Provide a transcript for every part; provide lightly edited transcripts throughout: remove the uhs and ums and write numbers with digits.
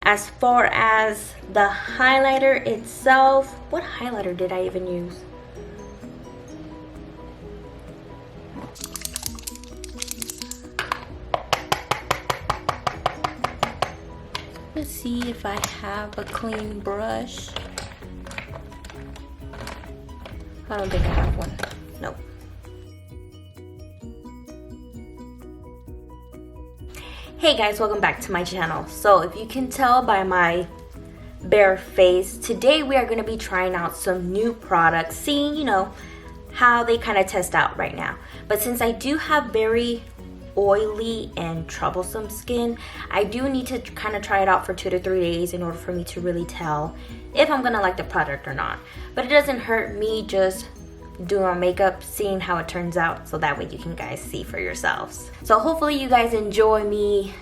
As far as the highlighter itself, what highlighter did I even use? Let's see if I have a clean brush. I don't think I have one. Nope. Hey guys, welcome back to my channel. So if you can tell by my bare face, today we are going to be trying out some new products, seeing, you know, how they kind of test out right now. But since I do have very oily and troublesome skin, I do need to kind of try it out for 2 to 3 days in order for me to really tell if I'm gonna like the product or not. But it doesn't hurt me just doing my makeup, seeing how it turns out, so that way you can guys see for yourselves. So hopefully you guys enjoy me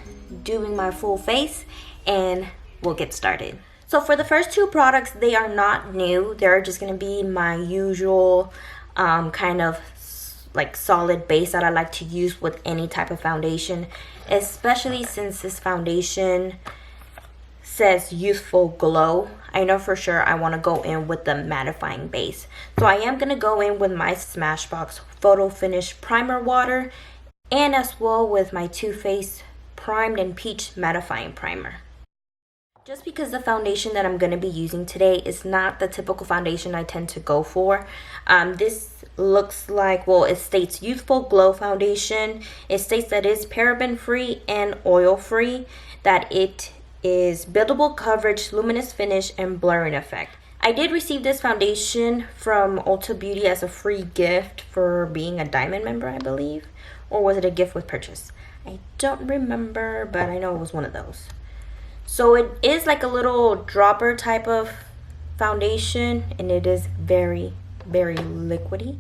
doing my full face, and we'll get started. So for the first two products, they are not new. They're just gonna be my usual kind of like solid base that I like to use with any type of foundation, especially since this foundation says youthful glow. I know for sure I want to go in with the mattifying base, so I am going to go in with my Smashbox Photo Finish Primer Water, and as well with my Too Faced Primed and Peach Mattifying Primer. Just because the foundation that I'm going to be using today is not the typical foundation I tend to go for. This looks like, well, it states Youthful Glow Foundation. It states that it's paraben free and oil free, that it is buildable coverage, luminous finish, and blurring effect. I did receive this foundation from Ulta Beauty as a free gift for being a Diamond member, I believe. Or was it a gift with purchase? I don't remember, but I know it was one of those. So it is like a little dropper type of foundation, and it is very, very liquidy.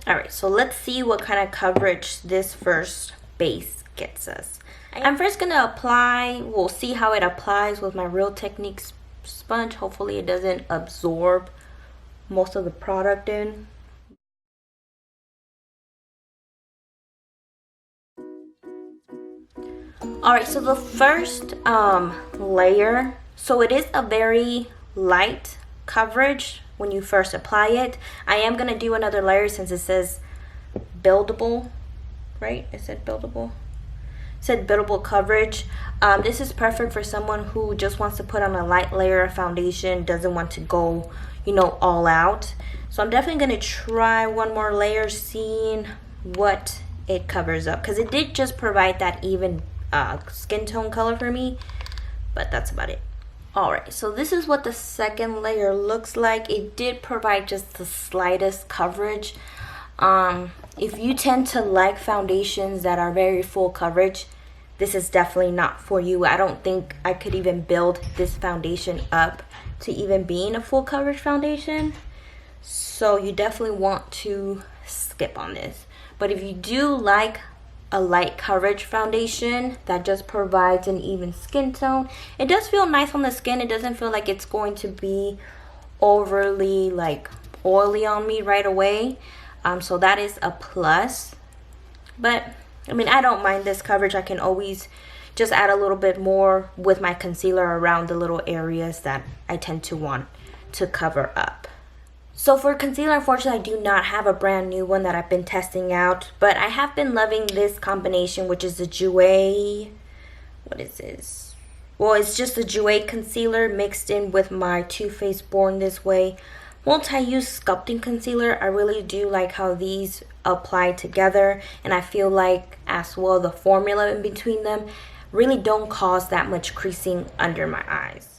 Alright, so let's see what kind of coverage this first base gets us. I'm first going to apply, we'll see how it applies with my Real Techniques sponge. Hopefully it doesn't absorb most of the product in. Alright, so the first layer, so it is a very light coverage when you first apply it. I am going to do another layer since it says buildable, right? It said buildable. It said buildable coverage. This is perfect for someone who just wants to put on a light layer of foundation, doesn't want to go, you know, all out. So I'm definitely going to try one more layer, seeing what it covers up, because it did just provide that even skin tone color for me, but that's about it. Alright, so this is what the second layer looks like. It did provide just the slightest coverage. If you tend to like foundations that are very full coverage, this is definitely not for you. I don't think I could even build this foundation up to even being a full coverage foundation. So you definitely want to skip on this. But if you do like a light coverage foundation that just provides an even skin tone, it does feel nice on the skin. It doesn't feel like it's going to be overly like oily on me right away. So that is a plus. But I mean, I don't mind this coverage. I can always just add a little bit more with my concealer around the little areas that I tend to want to cover up. So for concealer, unfortunately, I do not have a brand new one that I've been testing out, but I have been loving this combination, which is the Jouer, what is this? Well, it's just the Jouer concealer mixed in with my Too Faced Born This Way multi-use sculpting concealer. I really do like how these apply together, and I feel like as well the formula in between them really don't cause that much creasing under my eyes.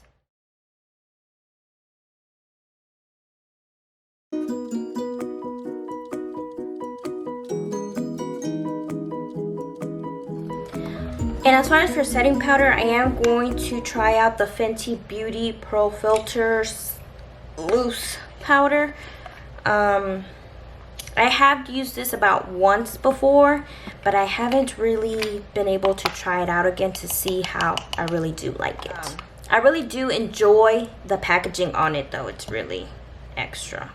And as far as for setting powder, I am going to try out the Fenty Beauty Pro Filters Loose Powder. I have used this about once before, but I haven't really been able to try it out again to see how I really do like it. I really do enjoy the packaging on it though. It's really extra.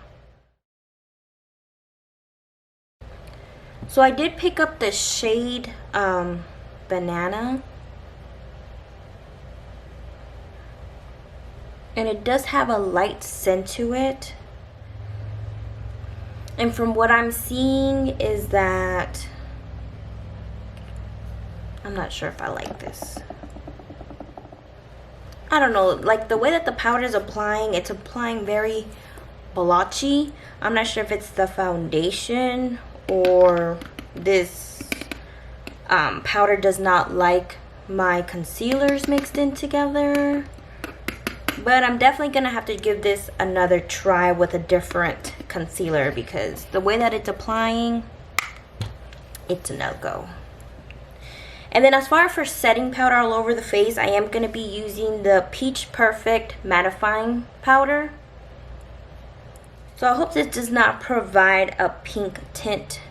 So I did pick up the shade banana. And it does have a light scent to it. And from what I'm seeing is that, I'm not sure if I like this. I don't know, like the way that the powder is applying, it's applying very blotchy. I'm not sure if it's the foundation or this powder does not like my concealers mixed in together. But I'm definitely going to have to give this another try with a different concealer because the way that it's applying, it's a no-go. And then as far for setting powder all over the face, I am going to be using the Peach Perfect mattifying powder. So I hope this does not provide a pink tint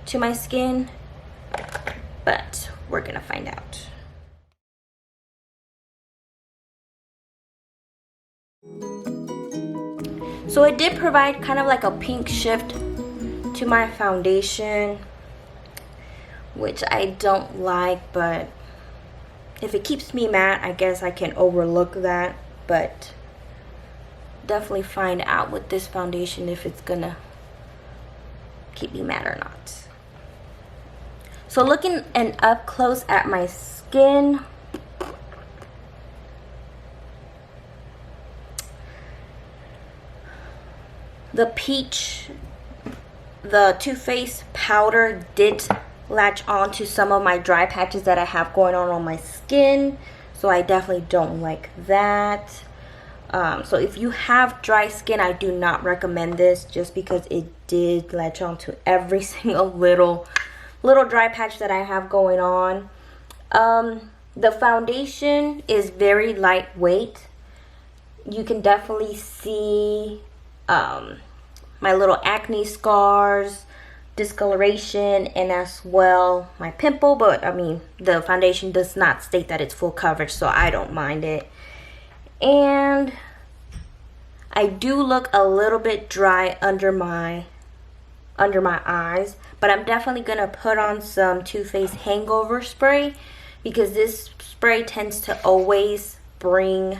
to my skin, but we're going to find out. So it did provide kind of like a pink shift to my foundation, which I don't like, but if it keeps me matte, I guess I can overlook that. But definitely find out with this foundation if it's gonna keep me matte or not. So looking and up close at my skin, the Too Faced powder did latch on to some of my dry patches that I have going on my skin, so I definitely don't like that. So if you have dry skin, I do not recommend this just because it did latch on to every single little dry patch that I have going on. The foundation is very lightweight. You can definitely see my little acne scars, discoloration, and as well my pimple, but I mean the foundation does not state that it's full coverage, so I don't mind it. And I do look a little bit dry under my eyes, but I'm definitely gonna put on some Too Faced hangover spray because this spray tends to always bring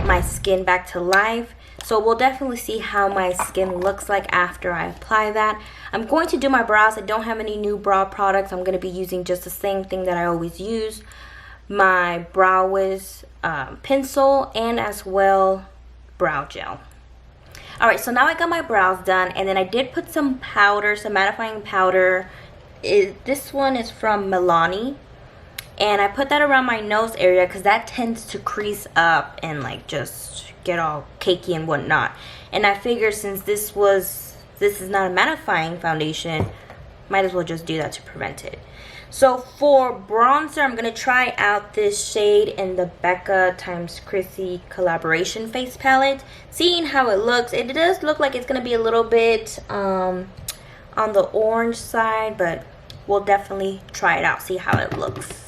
my skin back to life. So we'll definitely see how my skin looks like after I apply that. I'm going to do my brows. I don't have any new brow products. I'm going to be using just the same thing that I always use. My Brow Wiz pencil and as well brow gel. Alright, so now I got my brows done, and then I did put some powder, some mattifying powder. This one is from Milani. And I put that around my nose area because that tends to crease up and like just get all cakey and whatnot. And I figured since this is not a mattifying foundation, might as well just do that to prevent it. So for bronzer, I'm going to try out this shade in the Becca x Chrissy collaboration face palette. Seeing how it looks, it does look like it's going to be a little bit on the orange side, but we'll definitely try it out, see how it looks.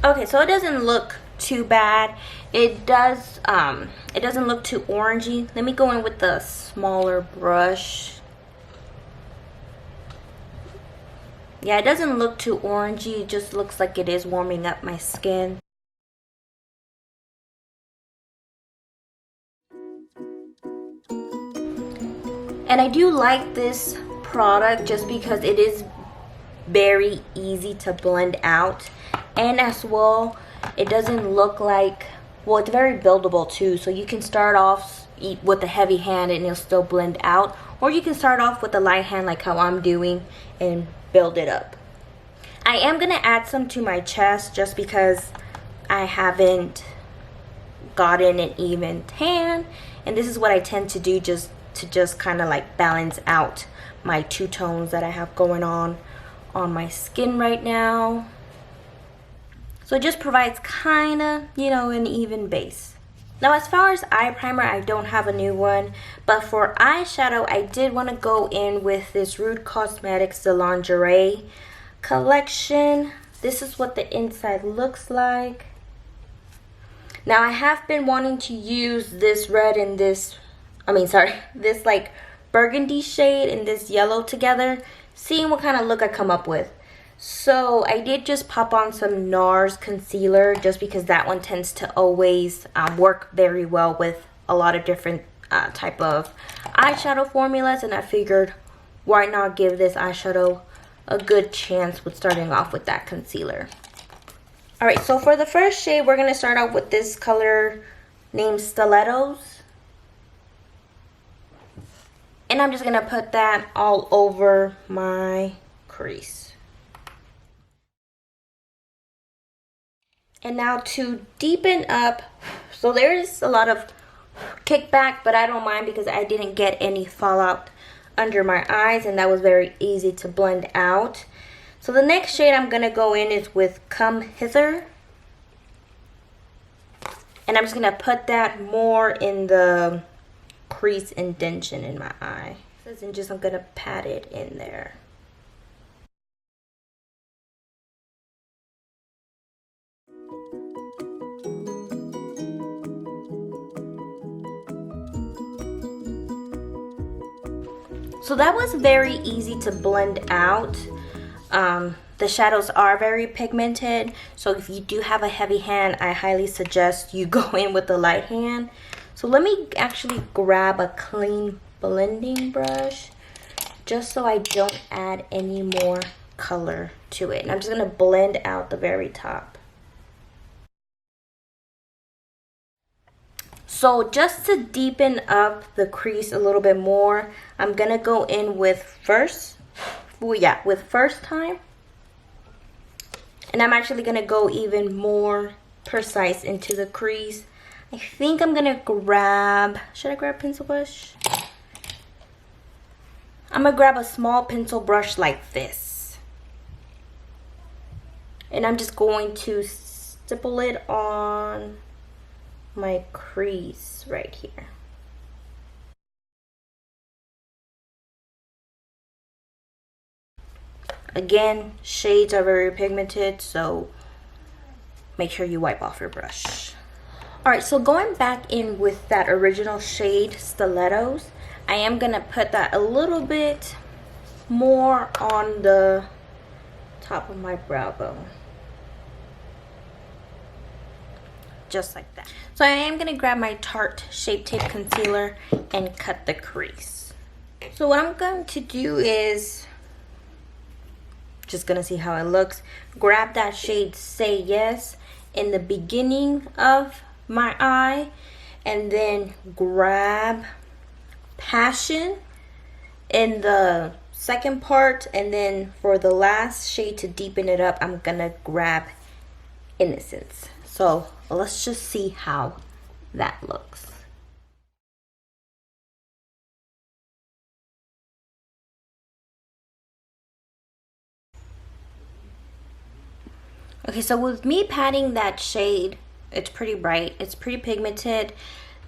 Okay, so it doesn't look too bad. It doesn't look too orangey. Let me go in with the smaller brush. Yeah, it doesn't look too orangey. It just looks like it is warming up my skin. And I do like this product just because it is very easy to blend out. And as well, it doesn't look like, well, it's very buildable too. So you can start off with a heavy hand and it'll still blend out. Or you can start off with a light hand like how I'm doing and build it up. I am going to add some to my chest just because I haven't gotten an even tan. And this is what I tend to do just kind of like balance out my two tones that I have going on my skin right now. So it just provides kind of, you know, an even base. Now as far as eye primer, I don't have a new one. But for eyeshadow, I did want to go in with this Rude Cosmetics The Lingerie collection. This is what the inside looks like. Now I have been wanting to use this red and this like burgundy shade and this yellow together seeing what kind of look I come up with. So I did just pop on some NARS concealer just because that one tends to always work very well with a lot of different type of eyeshadow formulas, and I figured why not give this eyeshadow a good chance with starting off with that concealer. Alright, so for the first shade, we're going to start off with this color named Stilettos. And I'm just going to put that all over my crease. And now to deepen up, so there is a lot of kickback, but I don't mind because I didn't get any fallout under my eyes, and that was very easy to blend out. So the next shade I'm going to go in is with Come Hither. And I'm just going to put that more in the crease indentation in my eye. And just I'm going to pat it in there. So that was very easy to blend out. The shadows are very pigmented, so if you do have a heavy hand, I highly suggest you go in with the light hand. So let me actually grab a clean blending brush just so I don't add any more color to it. And I'm just going to blend out the very top. So just to deepen up the crease a little bit more, I'm going to go in with First Time. And I'm actually going to go even more precise into the crease. I think I'm going to grab, should I grab a pencil brush? I'm going to grab a small pencil brush like this. And I'm just going to stipple it on my crease right here. Again, shades are very pigmented, so make sure you wipe off your brush. Alright, so going back in with that original shade, Stilettos, I am going to put that a little bit more on the top of my brow bone. Just like that. So I am going to grab my Tarte Shape Tape Concealer and cut the crease. So what I'm going to do is, just going to see how it looks, grab that shade Say Yes in the beginning of my eye, and then grab Passion in the second part, and then for the last shade to deepen it up, I'm going to grab Innocence. So let's just see how that looks. Okay, so with me patting that shade, it's pretty bright, it's pretty pigmented.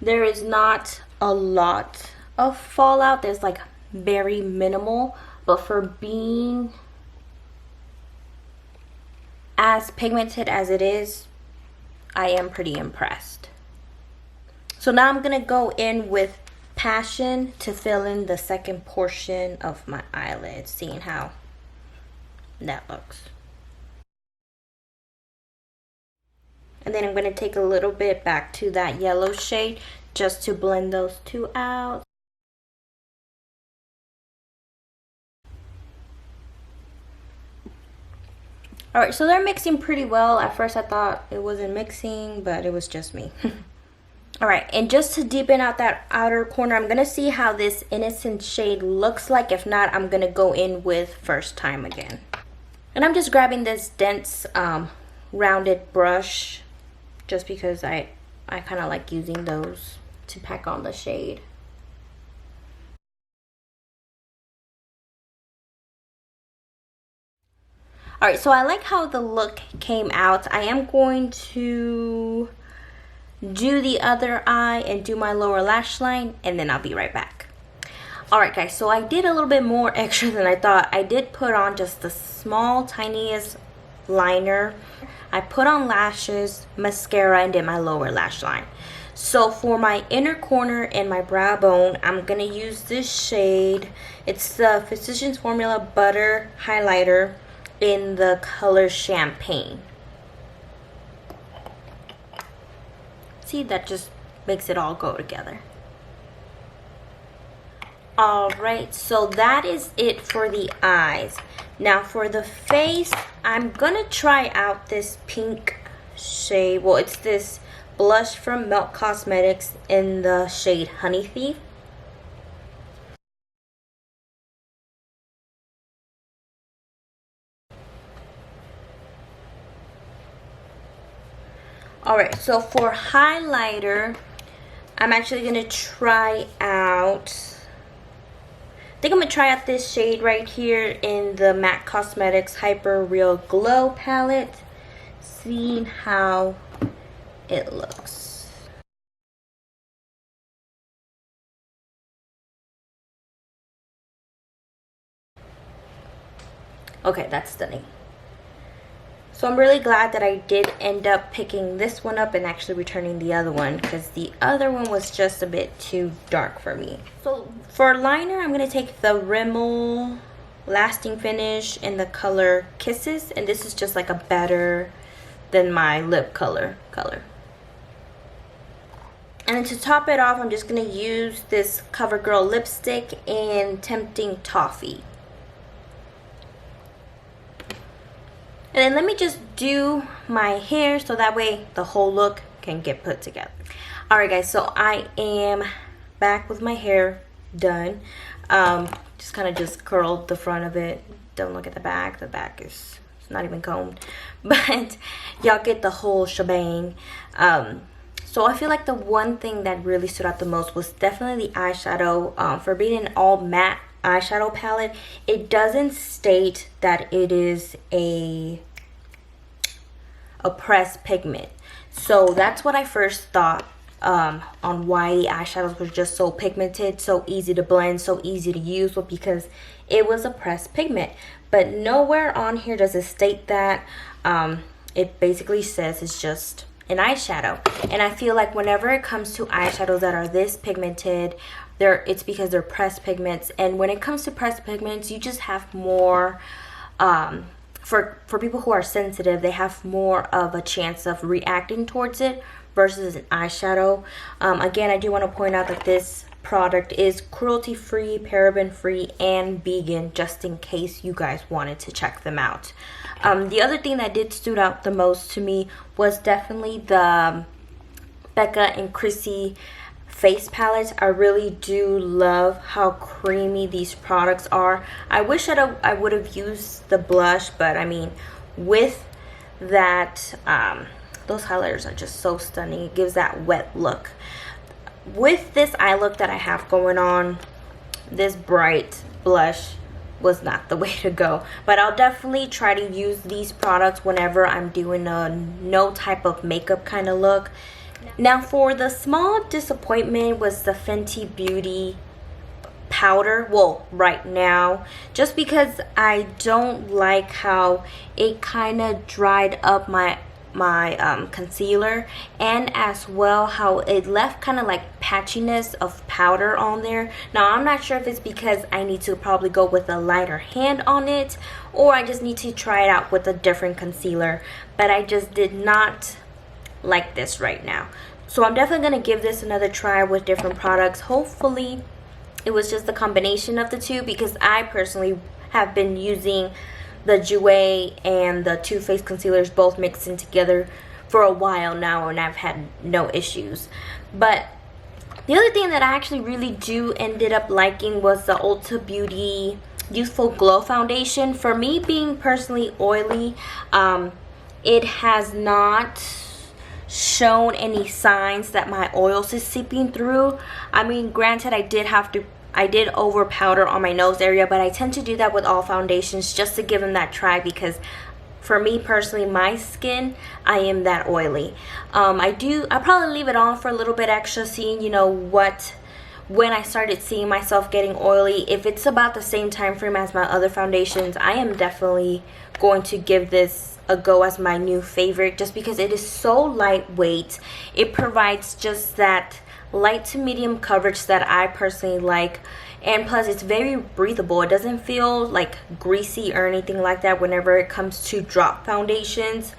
There is not a lot of fallout, there's like very minimal, but for being as pigmented as it is, I am pretty impressed. So now I'm gonna go in with Passion to fill in the second portion of my eyelid, seeing how that looks. And then I'm going to take a little bit back to that yellow shade just to blend those two out. Alright, so they're mixing pretty well. At first I thought it wasn't mixing, but it was just me. Alright, and just to deepen out that outer corner, I'm going to see how this Innocent shade looks like. If not, I'm going to go in with First Time again. And I'm just grabbing this dense rounded brush, just because I kind of like using those to pack on the shade. Alright, so I like how the look came out. I am going to do the other eye and do my lower lash line, and then I'll be right back. Alright guys, so I did a little bit more extra than I thought. I did put on just the small, tiniest liner. I put on lashes, mascara, and did my lower lash line. So for my inner corner and my brow bone, I'm gonna use this shade. It's the Physicians Formula Butter Highlighter in the color Champagne. See, that just makes it all go together. Alright, so that is it for the eyes. Now for the face, I'm gonna try out this pink shade. Well, it's this blush from Melt Cosmetics in the shade Honey Thief. Alright, so for highlighter, I'm actually going to try out, I think I'm going to try out this shade right here in the MAC Cosmetics Hyper Real Glow palette, seeing how it looks. Okay, that's stunning. So I'm really glad that I did end up picking this one up and actually returning the other one, because the other one was just a bit too dark for me. So for liner, I'm going to take the Rimmel Lasting Finish in the color Kisses, and this is just like a better than my lip color. And then to top it off, I'm just going to use this CoverGirl lipstick in Tempting Toffee. And then let me just do my hair so that way the whole look can get put together. Alright guys, so I am back with my hair done. Just kind of just curled the front of it. Don't look at the back. The back is not even combed. But y'all get the whole shebang. So I feel like the one thing that really stood out the most was definitely the eyeshadow. For being an all matte eyeshadow palette, it doesn't state that it is a pressed pigment. So that's what I first thought on why the eyeshadows were just so pigmented, so easy to blend, so easy to use, well, because it was a pressed pigment. But nowhere on here does it state that. It basically says it's just an eyeshadow. And I feel like whenever it comes to eyeshadows that are this pigmented, it's because they're pressed pigments. And when it comes to pressed pigments, you just have more for people who are sensitive, they have more of a chance of reacting towards it versus an eyeshadow. Again, I do want to point out that this product is cruelty-free, paraben-free, and vegan, just in case you guys wanted to check them out. The other thing that did stood out the most to me was definitely the Becca and Chrissy face palettes. I really do love how creamy these products are. I wish I would have used the blush, but I mean, with that, those highlighters are just so stunning. It gives that wet look. With this eye look that I have going on, this bright blush was not the way to go. But I'll definitely try to use these products whenever I'm doing a no type of makeup kind of look. Now for the small disappointment was the Fenty Beauty powder. Well, right now, just because I don't like how it kind of dried up my concealer, and as well how it left kind of like patchiness of powder on there. Now I'm not sure if it's because I need to probably go with a lighter hand on it, or I just need to try it out with a different concealer, but I just did not like this right now. So I'm definitely going to give this another try with different products. Hopefully it was just the combination of the two, because I personally have been using the Jouer and the Too Faced concealers both mixed in together for a while now, and I've had no issues. But the other thing that I actually really do ended up liking was the Ulta Beauty Youthful Glow Foundation. For me, being personally oily, it has not shown any signs that my oils is seeping through. I mean, granted, I did over powder on my nose area, but I tend to do that with all foundations just to give them that try, because for me personally, my skin, I am that oily. I'll probably leave it on for a little bit extra, seeing, you know, what when I started seeing myself getting oily. If it's about the same time frame as my other foundations, I am definitely going to give this a go as my new favorite, just because it is so lightweight. It provides just that light to medium coverage that I personally like, and plus it's very breathable. It doesn't feel like greasy or anything like that whenever it comes to drop foundations.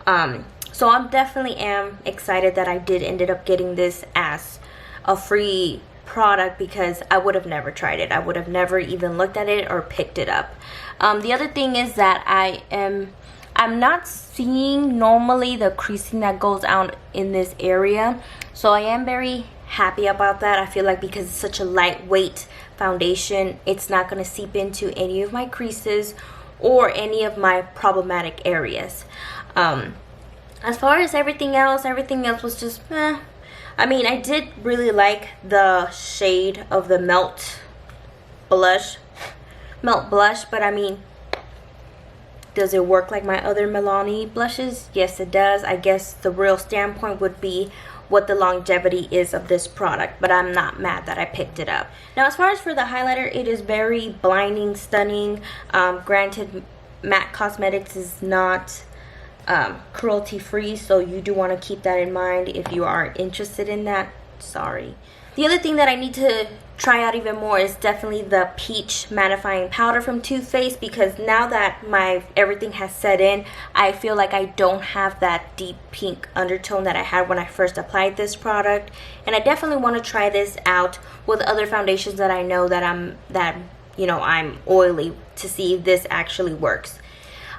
So I'm definitely am excited that I did ended up getting this as a free product, because I would have never tried it. I would have never even looked at it or picked it up. The other thing is that I'm not seeing normally the creasing that goes out in this area, so I am very happy about that. I feel like because it's such a lightweight foundation, it's not going to seep into any of my creases or any of my problematic areas. As far as everything else was just I mean, I did really like the shade of the melt blush, but I mean, does it work like my other Milani blushes? Yes, it does. I guess the real standpoint would be what the longevity is of this product, but I'm not mad that I picked it up. Now, as far as for the highlighter, it is very blinding, stunning. Granted, MAC Cosmetics is not cruelty free, so you do want to keep that in mind if you are interested in that. Sorry. The other thing that I need to try out even more is definitely the peach mattifying powder from Too Faced, because now that my everything has set in, I feel like I don't have that deep pink undertone that I had when I first applied this product, and I definitely want to try this out with other foundations that I know that I'm oily, to see if this actually works.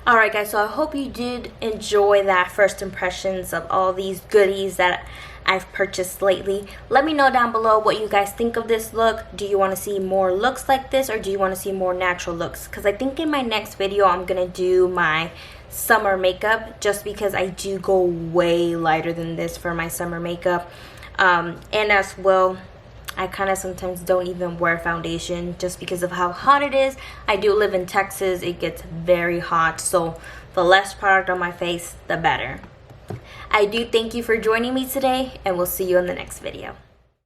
Alright guys, so I hope you did enjoy that first impressions of all these goodies that I've purchased lately. Let me know down below what you guys think of this look. Do you want to see more looks like this, or do you want to see more natural looks? Because I think in my next video I'm going to do my summer makeup, just because I do go way lighter than this for my summer makeup. And as well, I kind of sometimes don't even wear foundation just because of how hot it is. I do live in Texas. It gets very hot, so the less product on my face, the better. I do thank you for joining me today, and we'll see you in the next video.